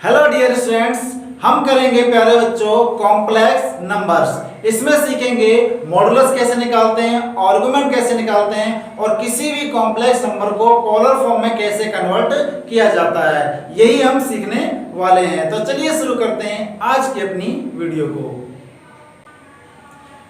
Hello dear students, हम करेंगे प्यारे बच्चों कॉम्प्लेक्स नंबर्स। इसमें सीखेंगे मॉडुलस कैसे निकालते हैं, आर्गुमेंट कैसे निकालते हैं और किसी भी कॉम्प्लेक्स नंबर को पोलर फॉर्म में कैसे कन्वर्ट किया जाता है, यही हम सीखने वाले हैं। तो चलिए शुरू करते हैं आज की अपनी वीडियो को।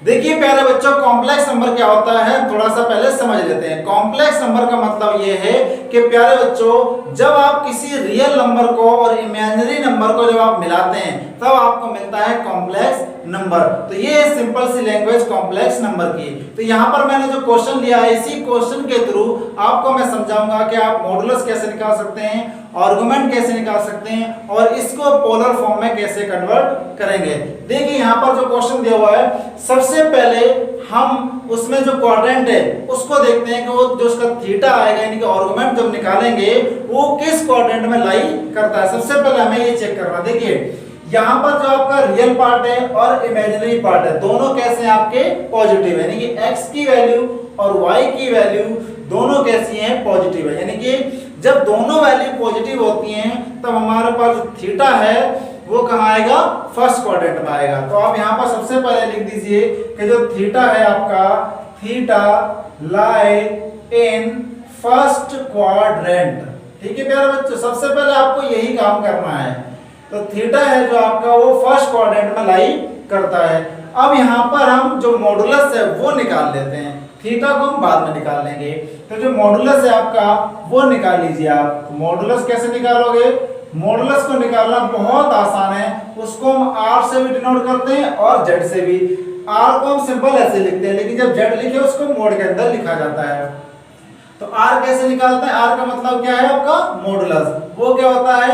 देखिए प्यारे बच्चों, कॉम्प्लेक्स नंबर क्या होता है थोड़ा सा पहले समझ लेते हैं। कॉम्प्लेक्स नंबर का मतलब ये है कि प्यारे बच्चों, जब आप किसी रियल नंबर को और इमेजिनरी नंबर को जब आप मिलाते हैं तब आपको मिलता है कॉम्प्लेक्स नंबर। तो ये है सिंपल सी लैंग्वेज कॉम्प्लेक्स नंबर की। तो यहाँ पर मैंने जो क्वेश्चन लिया है, इसी क्वेश्चन के थ्रू आपको मैं समझाऊंगा कि आप मॉडुलस कैसे निकाल सकते हैं, आर्गुमेंट कैसे निकाल सकते हैं और इसको पोलर फॉर्म में कैसे कन्वर्ट करेंगे। देखिए यहाँ पर जो क्वेश्चन दिया हुआ है, सबसे पहले हम उसमें जो क्वाड्रेंट है उसको देखते हैं कि वो जो उसका थीटा आएगा, यानी कि आर्गुमेंट जब निकालेंगे वो किस क्वाड्रेंट में लाई करता है। सबसे पहले हमें ये चेक करना। देखिए यहाँ पर जो आपका रियल पार्ट है और इमेजिनरी पार्ट है, दोनों कैसे हैं आपके पॉजिटिव है, यानी कि x की वैल्यू और y की वैल्यू दोनों कैसी हैं पॉजिटिव है। यानी कि जब दोनों वैल्यू पॉजिटिव होती हैं तब हमारे पास जो थीटा है वो कहाँ आएगा, फर्स्ट क्वाड्रेंट में आएगा। तो आप यहाँ पर सबसे पहले लिख दीजिए कि जो थीटा है आपका, theta lie in first quadrant. ठीक है प्यारे बच्चों, सबसे पहले आपको यही काम करना है। तो थीटा है जो आपका वो फर्स्ट क्वाड्रेंट में लाई करता है। अब यहाँ पर हम जो मॉडुलस है वो निकाल लेते हैं, थीटा को हम बाद में निकाल लेंगे। तो जो मॉडुलस है आपका वो निकाल लीजिए आप। मॉडुलस कैसे निकालोगे? मॉडुलस को निकालना बहुत आसान है, उसको हम r से भी डिनोट करते हैं और z से भी। r को हम सिंपल ऐसे लिखते हैं, लेकिन जब z लिखे उसको मोड के अंदर लिखा जाता है। तो r कैसे निकालते हैं? r का मतलब क्या है आपका मॉडुलस। वो क्या होता है,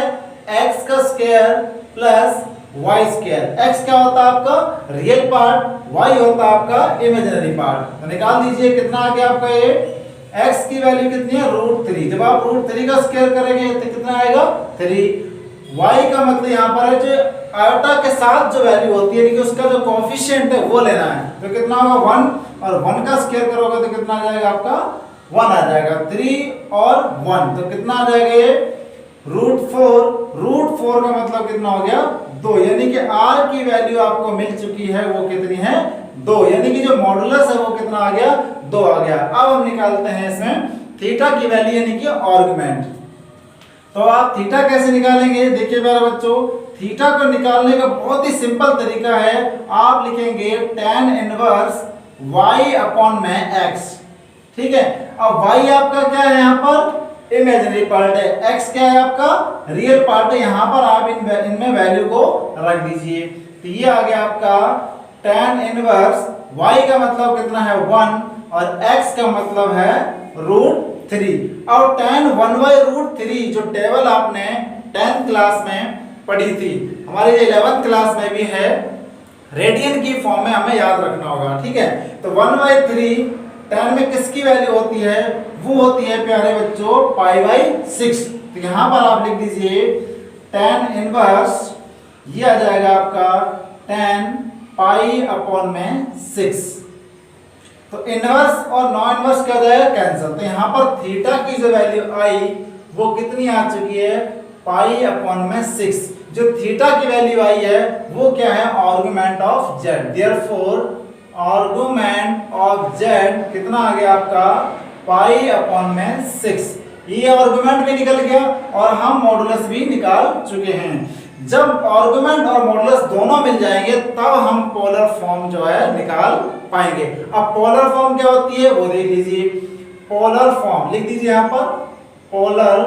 x का square plus y square. x क्या होता है आपका रियल पार्ट, y होता है आपका इमेजिनरी पार्ट। तो निकाल दीजिए कितना आ गया आपका ये, x की वैल्यू कितनी है, √3। जब आप √3 का स्क्वायर करेंगे तो कितना आएगा, 3। y का मतलब यहाँ पर है जो आयोटा के साथ जो वैल्यू होती है, यानी कि उसका जो कोएफिशिएंट है वो लेना है। तो कितना होगा 1, और 1 का स्क्वायर करोगे तो कितना आ जाएगा आपका 1 आ जाएगा। 3 और 1 तो कितना आ जाएगा ये √4। √4 का मतलब कितना हो गया 2, यानी कि r की वैल्यू आपको मिल चुकी है, वो कितनी है 2, यानी कि जो मॉडुलस है वो कितना आ गया 2 आ गया। अब हम निकालते हैं इसमें थीटा की वैल्यू, यानी कि आर्गुमेंट। तो आप थीटा कैसे निकालेंगे? देखिए मेरे बच्चों, थीटा को निकालने का बहुत ही सिंपल तरीका है। आप लिखेंगे tan इनवर्स y अपॉन में x। ठीक है, अब y आपका क्या है, यहाँ पर इमेजिनरी पार्ट है, x क्या है आपका रियल पार्ट है। यहाँ पर आप इनमें वैल्यू को रख दीजिए। तो ये आ गया आपका tan इनवर्स y का मतलब कितना है 1 और x का मतलब है √3। और tan 1/√3 जो टेबल आपने 10th क्लास में पढ़ी थी, हमारे 11th क्लास में भी है, रेडियन की फॉर्म में हमें याद रखना होगा। ठीक है, तो 1/3 tan में किसकी वैल्यू होती है, वो होती है प्यारे बच्चों π/6। तो यहाँ पर आप लिख दीजिए tan इनवर्स, ये आ जाएगा आपका tan π/6। तो इनवर्स और नॉन इनवर्स क्या हो जाएगा, कैंसिल। तो यहाँ पर थीटा की जो वैल्यू आई वो कितनी आ चुकी है π/6। जो थीटा की वैल्यू आई है वो क्या है, argument of z। Therefore argument of z कितना आ गया आपका π/6। ये आर्गुमेंट भी निकल गया और हम मॉडुलस भी निकाल चुके हैं। जब आर्गुमेंट और मॉडुलस दोनों मिल जाएंगे तब हम पोलर फॉर्म जो है निकाल पाएंगे। अब पोलर फॉर्म क्या होती है वो देख लीजिए। पोलर फॉर्म लिख दीजिए यहाँ पर, पोलर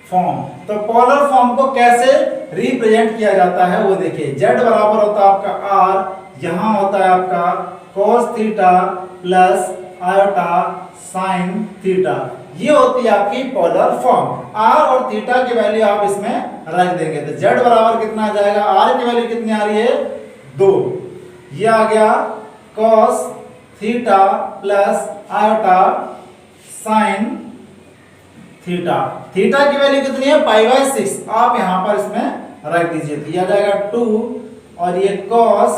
फॉर्म। तो पोलर फॉर्म को कैसे रिप्रेजेंट किया जाता है वो देखिए। z बराबर होता है आपका r, यहाँ होता है आपका cos theta plus iota sine theta. ये होती है आपकी पोलर फॉर्म। r और थीटा की वैल्यू आप इसमें रख देंगे तो z बराबर कितना आ जाएगा, r की वैल्यू कितनी आ रही है 2, ये आ गया cos theta plus iota sine theta. Theta की वैल्यू कितनी है π/6, आप यहाँ पर इसमें रख दीजिए। तो ये आ जाएगा 2 और ये cos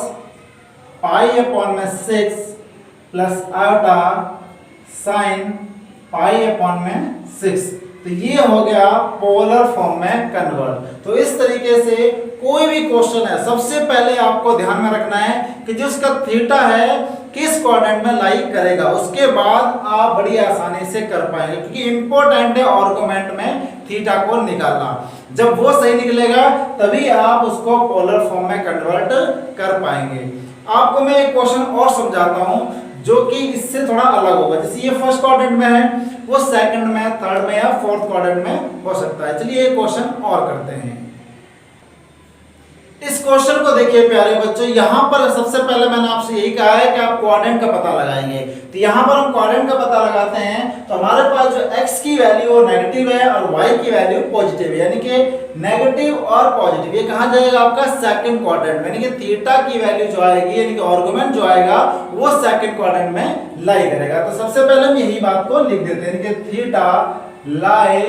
π/6 प्लस आयोटा साइन π/6। तो ये हो गया पोलर फॉर्म में कन्वर्ट। तो इस तरीके से कोई भी क्वेश्चन है, सबसे पहले आपको ध्यान में रखना है कि जो उसका थीटा है किस क्वाड्रेंट में लाई करेगा, उसके बाद आप बड़ी आसानी से कर पाएंगे, क्योंकि इंपॉर्टेंट है आर्गुमेंट में थीटा को निकालना। जब वो सही निकलेगा तभी आप उसको पोलर फॉर्म में कन्वर्ट कर पाएंगे। आपको मैं एक क्वेश्चन और समझाता हूं जो कि इससे थोड़ा अलग होगा। जैसे ये फर्स्ट क्वाड्रेंट में है, वो सेकंड में, थर्ड में या फोर्थ क्वाड्रेंट में हो सकता है। चलिए एक क्वेश्चन और करते हैं। इस क्वेश्चन को देखिए प्यारे बच्चों, यहाँ पर सबसे पहले मैंने आपसे यही कहा है कि आप क्वाड्रेंट का पता लगाएंगे। तो यहाँ पर हम क्वाड्रेंट का पता लगाते हैं तो हमारे पास जो x की वैल्यू वो नेगेटिव है और y की वैल्यू पॉजिटिव है, यानी कि नेगेटिव और पॉजिटिव। ये कहाँ जाएगा आपका सेकंड क्वाड्रेंट में, यानी कि थीटा की वैल्यू जो आएगी, यानी कि आर्गुमेंट जो आएगा वो सेकंड क्वाड्रेंट में लाई करेगा। तो सबसे पहले हम यही बात को लिख देते हैं कि theta lie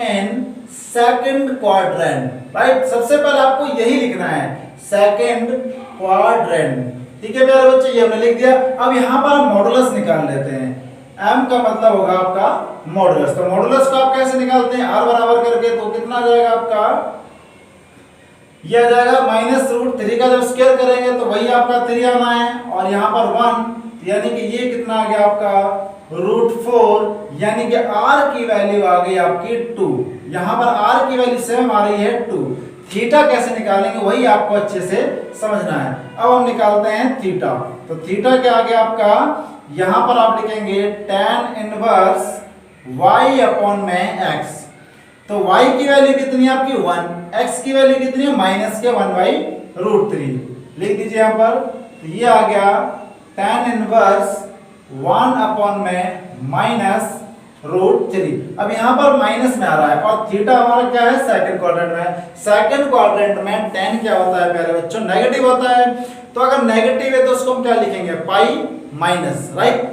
in second quadrant, right. सबसे पहले आपको यही लिखना है, सेकंड क्वाड्रेंट। ठीक है प्यारे बच्चे, ये हमने लिख दिया। अब यहां पर हम मॉडुलस निकाल लेते हैं। m का मतलब होगा आपका मॉडुलस। तो मॉडुलस को आप कैसे निकालते हैं, r बराबर करके, तो कितना आ जाएगा आपका, ये आ जाएगा -√3 का जब स्क्वायर करेंगे तो वही आपका 3 आना है, और यहां पर 1, यानी कि ये कितना आ गया आपका √4, यानी कि r की वैल्यू आ गई आपकी 2। यहां पर r की वैल्यू सेम आ रही है 2। थीटा कैसे निकालेंगे वही आपको अच्छे से समझना है। अब हम निकालते हैं थीटा। तो थीटा क्या आ गया आपका, यहां पर आप लिखेंगे tan इनवर्स y अपॉन में x। तो y की वैल्यू कितनी है आपकी 1, x की वैल्यू कितनी है -1/√3, लिख दीजिए यहां पर। तो ये आ गया tan इनवर्स 1 अपॉन में -√3। अब यहां पर माइनस में आ रहा है और थीटा हमारा क्या है, सेकंड क्वाड्रेंट में। सेकंड क्वाड्रेंट में tan क्या होता है प्यारे बच्चों, नेगेटिव होता है। तो अगर नेगेटिव है तो उसको हम क्या लिखेंगे, पाई माइनस, राइट।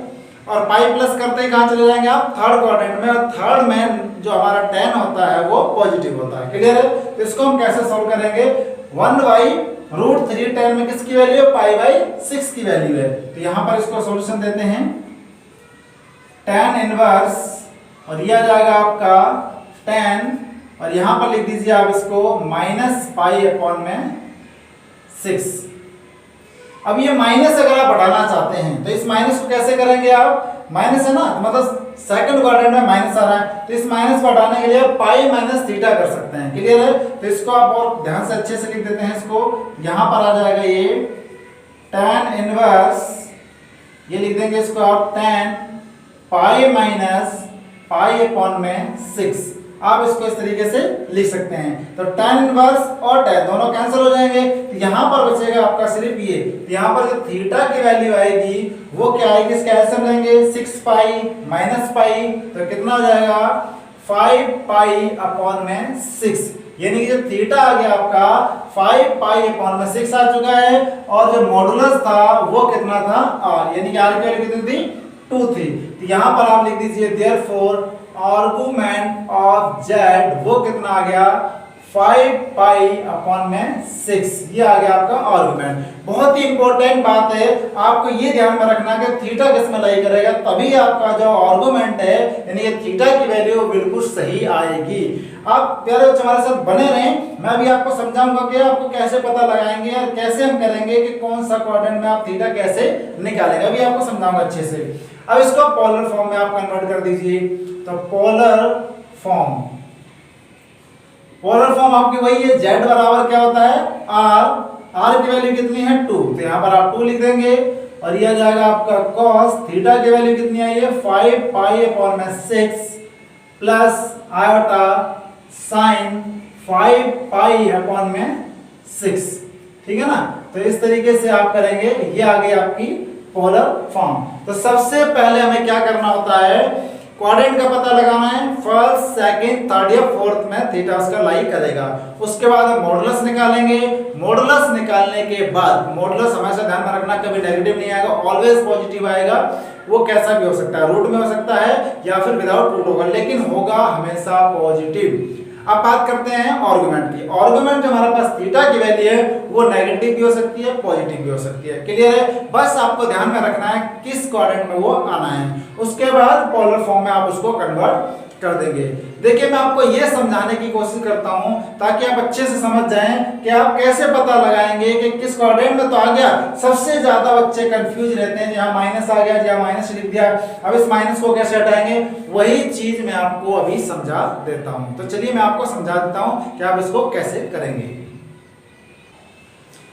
और पाई प्लस करते ही कहां चले जाएंगे आप, थर्ड क्वाड्रेंट में। और थर्ड में जो हमारा tan होता है वो पॉजिटिव होता है, क्लियर है। तो इसको हम कैसे सॉल्व करेंगे, 1/√3 tan में किसकी वैल्यू है, π/6 की वैल्यू है। तो यहां पर इसको सॉल्यूशन देते हैं, tan इनवर्स, और यह आ जाएगा आपका tan, और यहां पर लिख दीजिए आप इसको -π/6। अब ये माइनस अगर आप बढ़ाना चाहते हैं तो इस माइनस को कैसे करेंगे आप, माइनस है ना, मतलब सेकंड क्वाड्रेंट में माइनस आ रहा है, तो इस माइनस को हटाने के लिए पाई माइनस थीटा कर सकते हैं, क्लियर है। तो इसको आप और ध्यान से अच्छे से लिख देते हैं इसको। यहां पर आ जाएगा ये tan इनवर्स, ये लिख देंगे इसको आप tan pi minus pi upon में 6। आप इसको इस तरीके से लिख सकते हैं। तो tan इनवर्स और tan दोनों कैंसिल हो जाएंगे, तो यहां पर बचेगा आपका सिर्फ ये। तो यहां पर जो थीटा की वैल्यू आएगी वो क्या आएगी, इसका आंसर लेंगे 6π माइनस पाई, तो कितना हो जाएगा 5π/6, यानी कि जो थीटा आ गया आपका 5π/6 आ चुका है। और जो मॉडुलस था वो कितना था, r, यानी कि r की वैल्यू कितनी थी, 2 थी। तो यहां पर आप लिख दीजिए देयरफॉर आर्गुमेंट ऑफ z वो कितना आ गया 5π/6, ये आ गया आपका आर्गुमेंट। बहुत ही इंपॉर्टेंट बात है, आपको ये ध्यान में रखना कि थीटा किस में लाई करेगा, तभी आपका जो आर्गुमेंट है यानी ये थीटा की वैल्यू बिल्कुल सही आएगी। आप प्यारे बच्चों हमारे साथ बने रहें, मैं अभी आपको समझाऊंगा कि आपको कैसे पता लगाएंगे और कैसे हम करेंगे कि कौन सा क्वाड्रेंट में आप थीटा कैसे निकालेंगे, अभी आपको समझाऊंगा अच्छे से। अब इसको पोलर फॉर्म में आप कन्वर्ट कर दीजिए। तो पोलर फॉर्म आपकी वही है, z बराबर क्या होता है r की वैल्यू कितनी है 2, तो यहां पर आप 2 लिख देंगे। और ये आ जाएगा आपका cos थीटा की वैल्यू कितनी आई है 5π/6 प्लस आयोटा sin 5π/6, ठीक है ना। तो इस तरीके से आप करेंगे, ये आ गई आपकी पोलर फॉर्म। तो सबसे पहले हमें क्या करना होता है, क्वाड्रेंट का पता लगाना है, फर्स्ट सेकंड थर्ड या फोर्थ में थीटा उसका लाई करेगा। उसके बाद हम मॉडुलस निकालेंगे। मॉडुलस निकालने के बाद, मॉडुलस हमेशा ध्यान में रखना कभी नेगेटिव नहीं आएगा, ऑलवेज पॉजिटिव आएगा। वो कैसा भी हो सकता है, रूट में हो सकता है या फिर विदाउट रूट होगा, लेकिन होगा हमेशा पॉजिटिव। अब बात करते हैं आर्गुमेंट की। आर्गुमेंट जो हमारे पास थीटा की वैल्यू है वो नेगेटिव भी हो सकती है, पॉजिटिव भी हो सकती है, क्लियर है। बस आपको ध्यान में रखना है किस क्वाड्रेंट में वो आना है। उसके बाद पोलर फॉर्म में आप उसको कन्वर्ट कर देंगे। देखिए मैं आपको यह समझाने की कोशिश करता हूं ताकि आप अच्छे से समझ जाएं कि आप कैसे पता लगाएंगे कि किस क्वाड्रेंट में तो आ गया। सबसे ज्यादा बच्चे कंफ्यूज रहते हैं, जहां माइनस आ गया, जहां माइनस लिख दिया, अब इस माइनस को कैसे हटाएंगे, वही चीज मैं आपको अभी समझा देता हूं। तो चलिए मैं आपको समझा देता हूं कि आप इसको कैसे करेंगे।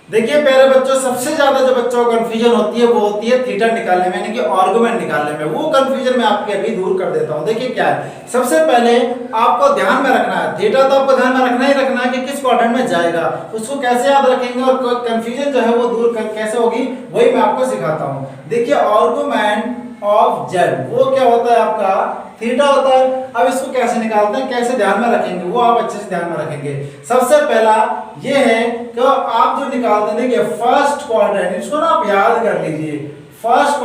देखिए प्यारे बच्चों, सबसे ज्यादा जो बच्चों को कंफ्यूजन होती है वो होती है थीटा निकालने में, यानी कि आर्गुमेंट निकालने में। वो कंफ्यूजन मैं आपके अभी दूर कर देता हूं। देखिए क्या है, सबसे पहले आपको ध्यान में रखना है, थीटा तो आपको ध्यान में रखना ही रखना है कि किस क्वाड्रेंट में जाएगा। उसको कैसे याद रखेंगे और कंफ्यूजन जो है वो दूर कैसे होगी, वही मैं आपको सिखाता हूं। देखिए आर्गुमेंट ऑफ जेड वो क्या होता है, आपका थीटा होता है। अब इसको कैसे निकालते हैं, कैसे ध्यान में रखेंगे, वो आप अच्छे से ध्यान में रखेंगे। सबसे पहला ये है कि आप जो निकालते हैं, देखिए फर्स्ट क्वाड्रेंट, इसको ना आप याद कर लीजिए। फर्स्ट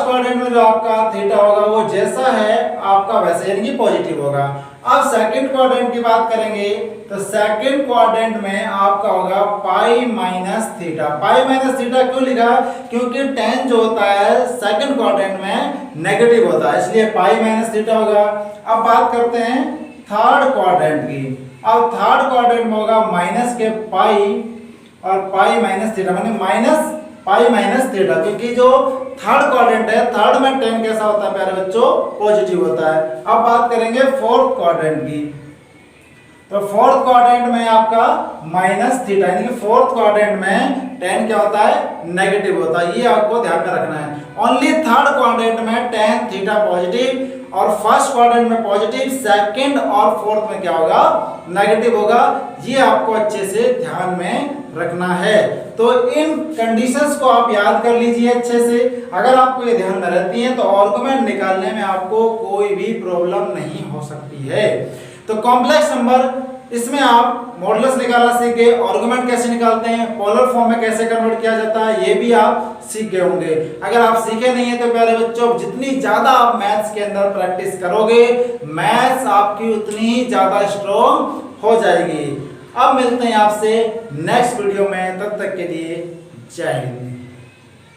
क्वाड्रेंट में जो आपका थीटा होगा वो जैसा है आपका वैसे, यानी कि पॉजिटिव होगा। अब सेकंड क्वाड्रेंट की बात करेंगे तो सेकंड क्वाड्रेंट में आपका होगा pi minus theta. Pi minus theta क्यों लिखा, क्योंकि tan जो होता है सेकंड क्वाड्रेंट में नेगेटिव होता है, इसलिए पाई माइनस थीटा होगा। अब बात करते हैं थर्ड क्वाड्रेंट की। अब थर्ड क्वाड्रेंट में होगा माइनस के पाई और पाई माइनस थीटा, माने माइनस पाई माइनस थीटा, क्योंकि जो थर्ड क्वाड्रेंट है, थर्ड में tan कैसा होता है प्यारे बच्चों, पॉजिटिव होता है। अब बात करेंगे फोर्थ क्वाड्रेंट की। तो फोर्थ क्वाड्रेंट में आपका माइनस थीटा, यानी कि फोर्थ क्वाड्रेंट में tan क्या होता है, नेगेटिव होता है। ये आपको ध्यान में रखना है। ओनली थर्ड क्वाड्रेंट में tan थीटा पॉजिटिव और फर्स्ट क्वाड्रेंट में पॉजिटिव, सेकंड और फोर्थ में क्या होगा, नेगेटिव होगा। ये आपको अच्छे से ध्यान में रखना है। तो इन कंडीशंस को आप याद कर लीजिए अच्छे से। अगर आपको ये ध्यान में रहती है तो आर्गुमेंट निकालने में आपको कोई भी प्रॉब्लम नहीं हो सकती है। तो कॉम्प्लेक्स नंबर, इसमें आप मॉडुलस निकालना सीख गए, आर्गुमेंट कैसे निकालते हैं, पोलर फॉर्म में कैसे कन्वर्ट किया जाता है, ये भी आप सीख गए होंगे। अगर आप सीखे नहीं है तो प्यारे बच्चों, जितनी ज्यादा आप मैथ्स के अंदर प्रैक्टिस करोगे, मैथ्स आपकी उतनी ही ज्यादा स्ट्रॉन्ग हो जाएगी। अब मिलते हैं आपसे नेक्स्ट वीडियो में, तब तक के लिए जय हिंद।